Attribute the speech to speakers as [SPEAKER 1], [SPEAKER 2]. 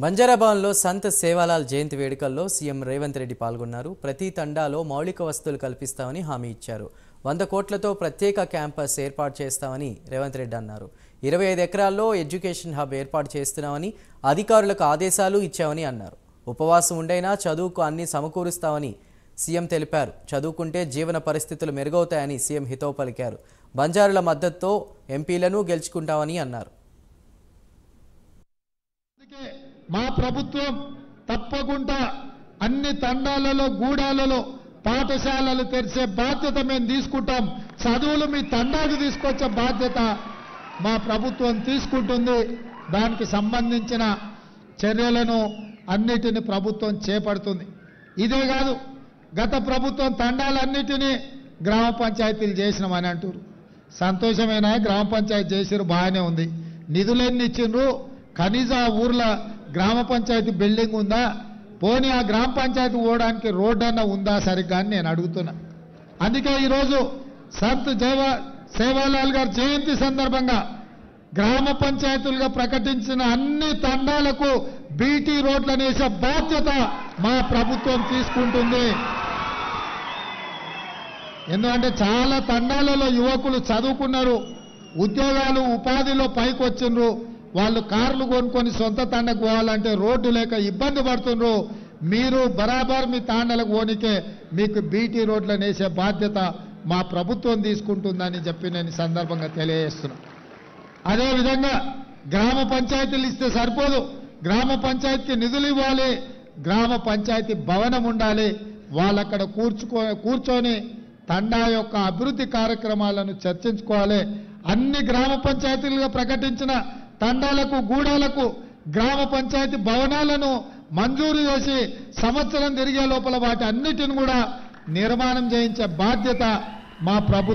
[SPEAKER 1] బంజారాభవన్లో సంత్ సేవాలాల్ జయంతి వేడుకల్లో సీఎం రేవంత్ రెడ్డి పాల్గొన్నారు. ప్రతి తండాలో మౌలిక వసతులు కల్పిస్తామని హామీ ఇచ్చారు. 100 కోట్లతో ప్రత్యేక క్యాంపస్ ఏర్పాటు చేస్తామని రేవంత్ రెడ్డి అన్నారు. 25 ఎకరాల్లో ఎడ్యుకేషన్ హబ్ ఏర్పాటు చేస్తున్నామని అధికారులకు ఆదేశాలు ఇచ్చామని అన్నారు. ఉపవాసం ఉండైనా చదువుకు అన్ని సమకూరుస్తామని సీఎం తెలిపారు. చదువుకుంటే జీవన పరిస్థితులు మెరుగవుతాయని సీఎం హితవు పలికారు. బంజారుల మద్దతుతో ఎంపీలను గెలుచుకుంటామని అన్నారు.
[SPEAKER 2] మా ప్రభుత్వం తప్పకుండా అన్ని తండాలలో గూడాలలో పాఠశాలలు తెరిచే బాధ్యత మేము తీసుకుంటాం. చదువులు మీ తండాకు తీసుకొచ్చే బాధ్యత మా ప్రభుత్వం తీసుకుంటుంది. దానికి సంబంధించిన చర్యలను అన్నిటిని ప్రభుత్వం చేపడుతుంది. ఇదే కాదు, గత ప్రభుత్వం తండాలన్నిటినీ గ్రామ పంచాయతీలు చేసినామని అంటారు. సంతోషమైన గ్రామ పంచాయతీ చేసిరు, బాగానే ఉంది. నిధులన్నీ ఇచ్చిండ్రు. కనీసం ఆ ఊర్లో గ్రామ పంచాయతీ బిల్డింగ్ ఉందా? పోనీ ఆ గ్రామ పంచాయతీ పోవడానికి రోడ్డు అన్న ఉందా సరిగ్గా అని నేను అడుగుతున్నా. అందుకే ఈరోజు సంత్ సేవాలాల్ గారి జయంతి సందర్భంగా గ్రామ పంచాయతీలుగా ప్రకటించిన అన్ని తండాలకు బీటీ రోడ్లను వేసే బాధ్యత మా ప్రభుత్వం తీసుకుంటుంది. ఎందుకంటే చాలా తండాలలో యువకులు చదువుకున్నారు, ఉద్యోగాలు ఉపాధిలో పైకి వచ్చిండ్రు. వాళ్ళు కార్లు కొనుక్కొని సొంత తండకు పోవాలంటే రోడ్డు లేక ఇబ్బంది పడుతుండ్రు. మీరు బరాబర్ మీ తాండలకు పోనికే మీకు బీటీ రోడ్లను వేసే బాధ్యత మా ప్రభుత్వం తీసుకుంటుందని చెప్పి నేను ఈ సందర్భంగా తెలియజేస్తున్నా. అదేవిధంగా గ్రామ పంచాయతీలు ఇస్తే సరిపోదు, గ్రామ పంచాయతీకి నిధులు ఇవ్వాలి, గ్రామ పంచాయతీ భవనం ఉండాలి. వాళ్ళక్కడ కూర్చొని తండా యొక్క అభివృద్ధి కార్యక్రమాలను చర్చించుకోవాలి. అన్ని గ్రామ పంచాయతీలుగా ప్రకటించిన తండాలకు గూడాలకు గ్రామ పంచాయతీ భవనాలను మంజూరు చేసి సంవత్సరం తిరిగే లోపల వాటి అన్నిటిని కూడా నిర్మాణం చేయించే బాధ్యత మా ప్రభుత్వం